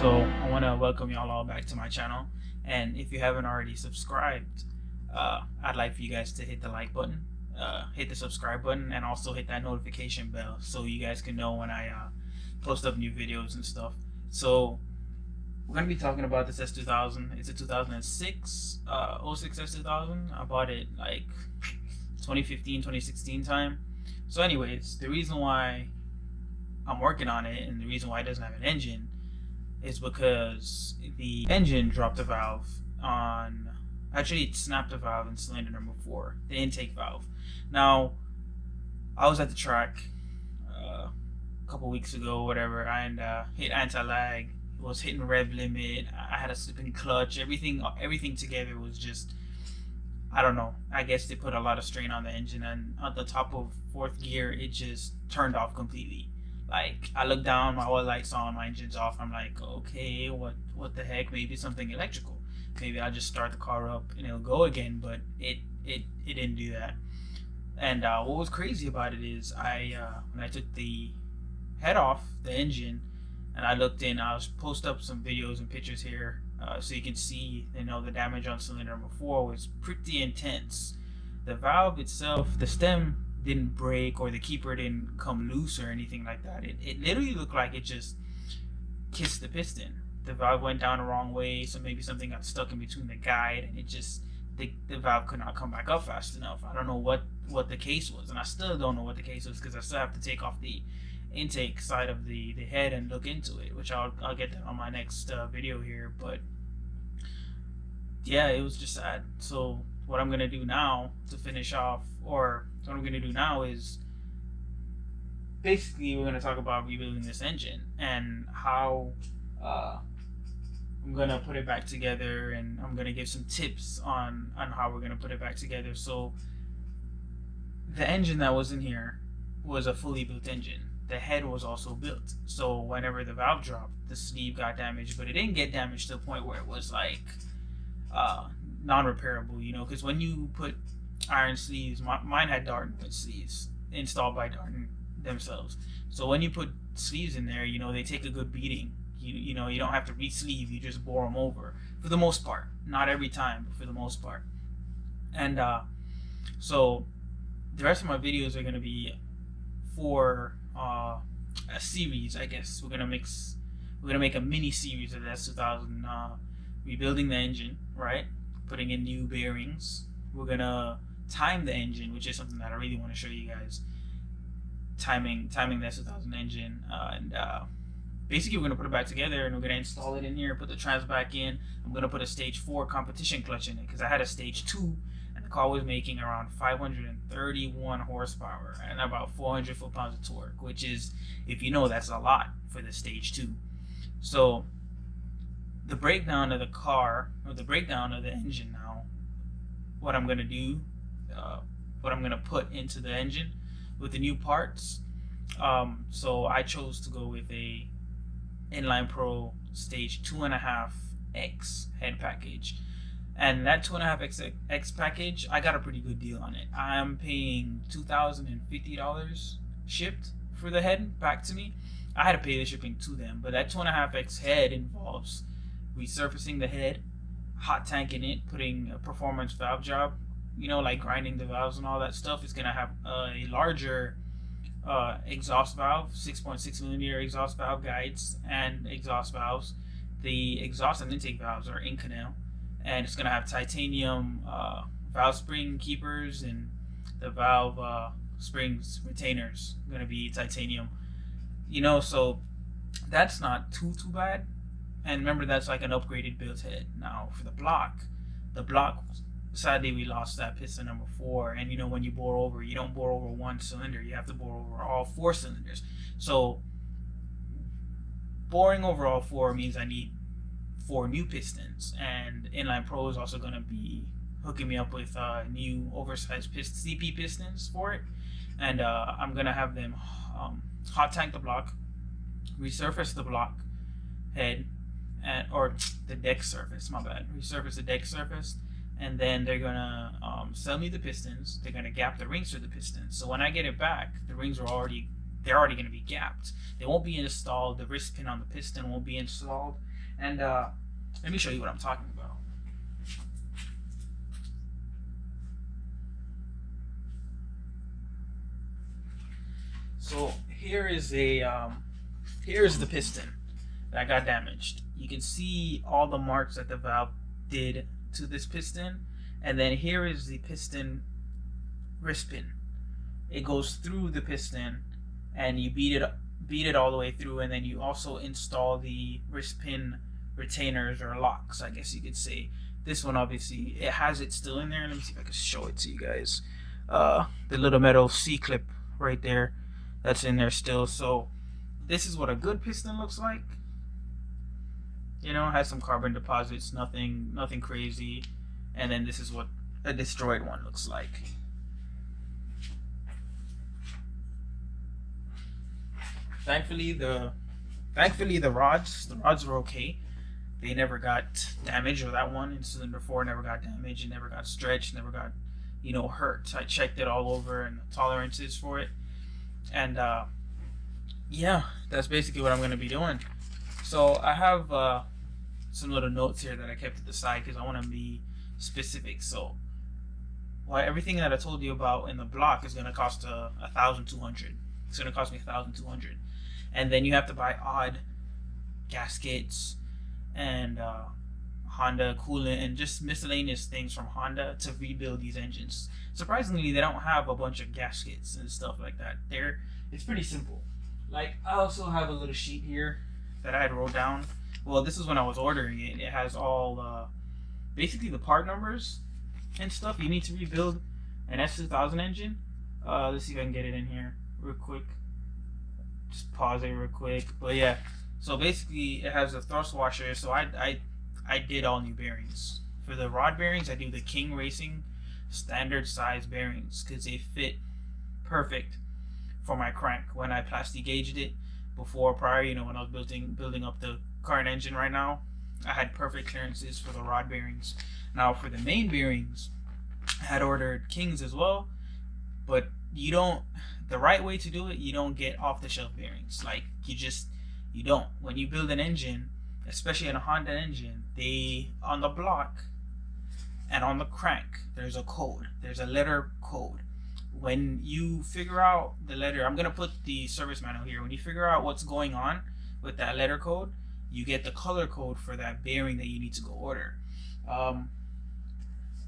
So I want to welcome y'all all back to my channel, and if you haven't already subscribed, I'd like for you guys to hit the like button, hit the subscribe button, and also hit that notification bell so you guys can know when I post up new videos and stuff. So we're gonna be talking about this S2000. It's a 2006 06 S2000. I bought it like 2015, 2016 time. So anyways, the reason why I'm working on it and the reason why it doesn't have an engine is because the engine dropped a valve on, actually it snapped a valve in cylinder number 4, the intake valve. Now, I was at the track a couple weeks ago, whatever, and hit anti-lag, was hitting rev limit, I had a slipping clutch, everything together was just, I don't know, I guess they put a lot of strain on the engine, and at the top of 4th gear, it just turned off completely. Like, I look down, my oil light's on, my engine's off. I'm like, okay, what the heck? Maybe something electrical. Maybe I'll just start the car up and it'll go again. But it didn't do that. And what was crazy about it is when I took the head off the engine and I looked in, I'll post up some videos and pictures here so you can see, the damage on cylinder number 4 was pretty intense. The valve itself, the stem didn't break or the keeper didn't come loose or anything like that. It literally looked like it just kissed the piston. The valve went down the wrong way, so maybe something got stuck in between the guide and it just, the valve could not come back up fast enough. I don't know what the case was, and I still don't know what the case was because I still have to take off the intake side of the head and look into it, which I'll get that on my next video here. But yeah, it was just sad. So what I'm gonna do now to finish off, or what I'm gonna do now is basically we're gonna talk about rebuilding this engine and how I'm gonna put it back together, and I'm gonna give some tips on how we're gonna put it back together. So the engine that was in here was a fully built engine. The head was also built. So whenever the valve dropped, the sleeve got damaged, but it didn't get damaged to the point where it was like non-repairable, because when you put iron sleeves, mine had Darton sleeves installed by Darton themselves. So when you put sleeves in there, they take a good beating. You don't have to re-sleeve, you just bore them over for the most part. Not every time, but for the most part. And so the rest of my videos are going to be for a series, I guess. We're gonna make a mini series of the S2000, rebuilding the engine, right? Putting in new bearings. We're gonna time the engine, which is something that I really want to show you guys. Timing the S2000 engine, and basically we're gonna put it back together, and we're gonna install it in here, put the trans back in. I'm gonna put a stage 4 competition clutch in it because I had a stage 2, and the car was making around 531 horsepower and about 400 foot-pounds of torque, which is, if you know, that's a lot for the stage 2. So the breakdown of the car, or the breakdown of the engine now, what I'm gonna do, what I'm gonna put into the engine with the new parts. So I chose to go with a Inline Pro stage 2.5X head package, and that 2.5X package, I got a pretty good deal on it. I'm paying $2,050 shipped for the head back to me. I had to pay the shipping to them, but that 2.5X head involves resurfacing the head, hot tanking it, putting a performance valve job, like grinding the valves and all that stuff. It's gonna have a larger exhaust valve, 6.6mm exhaust valve guides and exhaust valves. The exhaust and intake valves are Inconel, and it's gonna have titanium valve spring keepers, and the valve springs retainers gonna be titanium. So that's not too bad. And remember, that's like an upgraded built head. Now for the block, sadly we lost that piston number 4, and when you bore over, you don't bore over one cylinder, you have to bore over all 4 cylinders. So boring over all 4 means I need 4 new pistons, and Inline Pro is also going to be hooking me up with new oversized CP pistons for it, and I'm going to have them hot tank the block, resurface the block head, or the deck surface, my bad, resurface the deck surface, and then they're gonna sell me the pistons. They're gonna gap the rings for the pistons, so when I get it back, the rings are already they're already going to be gapped. They won't be installed. The wrist pin on the piston won't be installed. And let me show you what I'm talking about. So here's the piston that got damaged. You can see all the marks that the valve did to this piston, and then here is the piston wrist pin. It goes through the piston, and you beat it all the way through, and then you also install the wrist pin retainers or locks, I guess you could say. This one, obviously, it has it still in there. Let me see if I can show it to you guys. The little metal C-clip right there, that's in there still. So this is what a good piston looks like. You know, it has some carbon deposits, nothing crazy. And then this is what a destroyed one looks like. Thankfully the rods were okay. They never got damaged, or that one in cylinder 4 never got damaged, it never got stretched, never got, hurt. I checked it all over and the tolerances for it. And yeah, that's basically what I'm going to be doing. So I have some little notes here that I kept to the side because I want to be specific. So everything that I told you about in the block is going to cost $1,200. It's going to cost me $1,200. And then you have to buy odd gaskets and Honda coolant and just miscellaneous things from Honda to rebuild these engines. Surprisingly, they don't have a bunch of gaskets and stuff like that. It's pretty simple. Like, I also have a little sheet here that I had wrote down. Well, this is when I was ordering it. It has all basically the part numbers and stuff you need to rebuild an S2000 engine. Let's see if I can get it in here real quick. Just pause it real quick. But yeah, so basically it has a thrust washer. So I did all new bearings. For the rod bearings, I do the King Racing standard size bearings because they fit perfect for my crank. When I plastic gauged it prior, when I was building up the current engine right now, I had perfect clearances for the rod bearings. Now for the main bearings, I had ordered Kings as well, but the right way to do it, you don't get off the shelf bearings. Like, you don't. When you build an engine, especially in a Honda engine, on the block and on the crank, there's a code. There's a letter code. When you figure out the letter, I'm going to put the service manual here. When you figure out what's going on with that letter code, you get the color code for that bearing that you need to go order.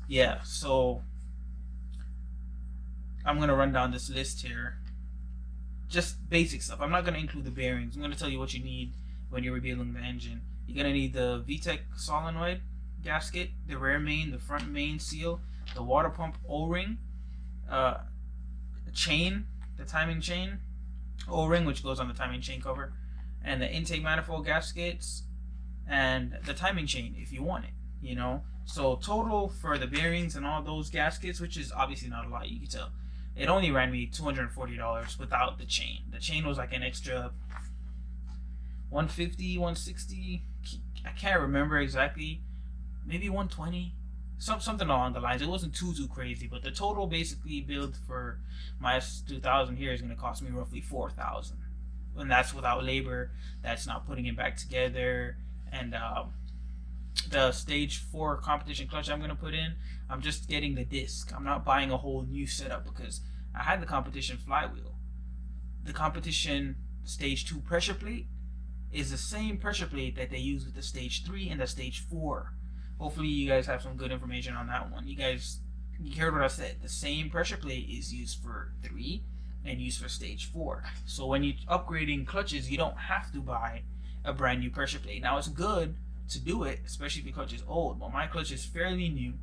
Yeah, so I'm going to run down this list here. Just basic stuff. I'm not going to include the bearings. I'm going to tell you what you need when you're rebuilding the engine. You're going to need the VTEC solenoid gasket, the rear main, the front main seal, the water pump O-ring, chain, the timing chain O-ring, which goes on the timing chain cover, and the intake manifold gaskets, and the timing chain if you want it, So total for the bearings and all those gaskets, which is obviously not a lot, you can tell, it only ran me $240 without the chain. The chain was like an extra $150, $160, I can't remember exactly, maybe $120, something along the lines. It wasn't too crazy, but the total basically build for my S2000 here is going to cost me roughly $4,000, and that's without labor. That's not putting it back together. And the stage 4 competition clutch I'm going to put in, I'm just getting the disc. I'm not buying a whole new setup because I had the competition flywheel. The competition stage 2 pressure plate is the same pressure plate that they use with the stage 3 and the stage 4. Hopefully you guys have some good information on that one. You heard what I said. The same pressure plate is used for 3 and used for stage 4. So when you're upgrading clutches, you don't have to buy a brand new pressure plate. Now it's good to do it, especially if your clutch is old, but my clutch is fairly new.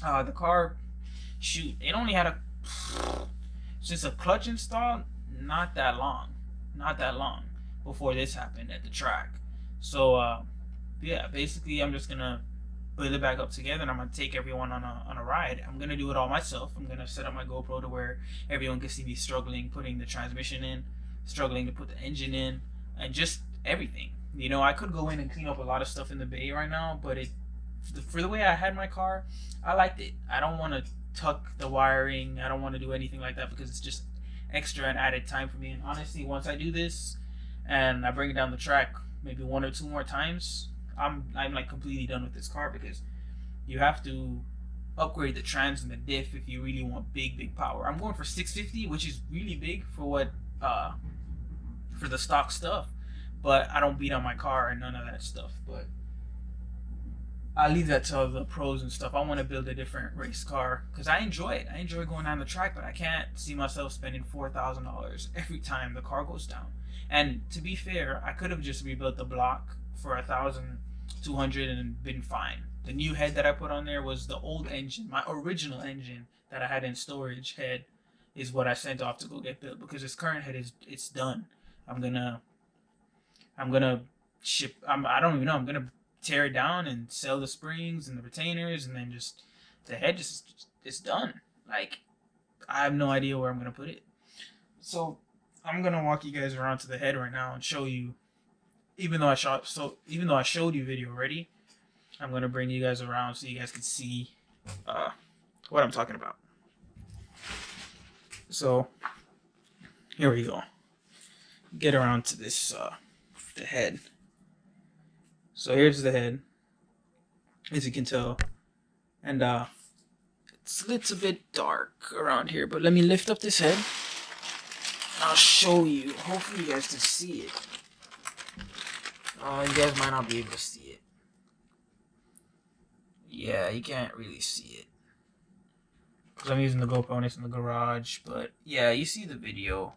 The car, it only had since a clutch install, not that long before this happened at the track. So yeah, basically I'm just gonna build it back up together, and I'm gonna take everyone on a ride. I'm gonna do it all myself. I'm gonna set up my GoPro to where everyone can see me struggling putting the transmission in, struggling to put the engine in, and just everything. I could go in and clean up a lot of stuff in the bay right now, but for the way I had my car, I liked it. I don't want to tuck the wiring. I don't want to do anything like that because it's just extra and added time for me. And honestly, once I do this and I bring it down the track maybe 1 or 2 more times, I'm like completely done with this car, because you have to upgrade the trans and the diff if you really want big power. I'm going for 650, which is really big for what for the stock stuff, but I don't beat on my car and none of that stuff. But I leave that to the pros and stuff. I want to build a different race car because I enjoy it. I enjoy going down the track, but I can't see myself spending $4,000 every time the car goes down. And to be fair, I could have just rebuilt the block for 1,200 and been fine. The new head that I put on there was the old engine, my original engine that I had in storage head, is what I sent off to go get built, because this current head it's done. I'm gonna ship. I don't even know. I'm gonna tear it down and sell the springs and the retainers, and then just the head just it's done. Like, I have no idea where I'm gonna put it. So I'm gonna walk you guys around to the head right now and show you. Even though I showed you video already, I'm gonna bring you guys around so you guys can see what I'm talking about. So here we go. Get around to this the head. So here's the head, as you can tell, and it's a bit dark around here, but let me lift up this head and I'll show you. Hopefully you guys can see it. You guys might not be able to see it. Yeah, you can't really see it because I'm using the GoPro and it's in the garage, but yeah, you see the video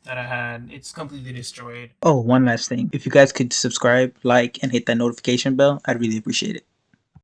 that I had. It's completely destroyed. Oh, one last thing. If you guys could subscribe, like, and hit that notification bell, I'd really appreciate it.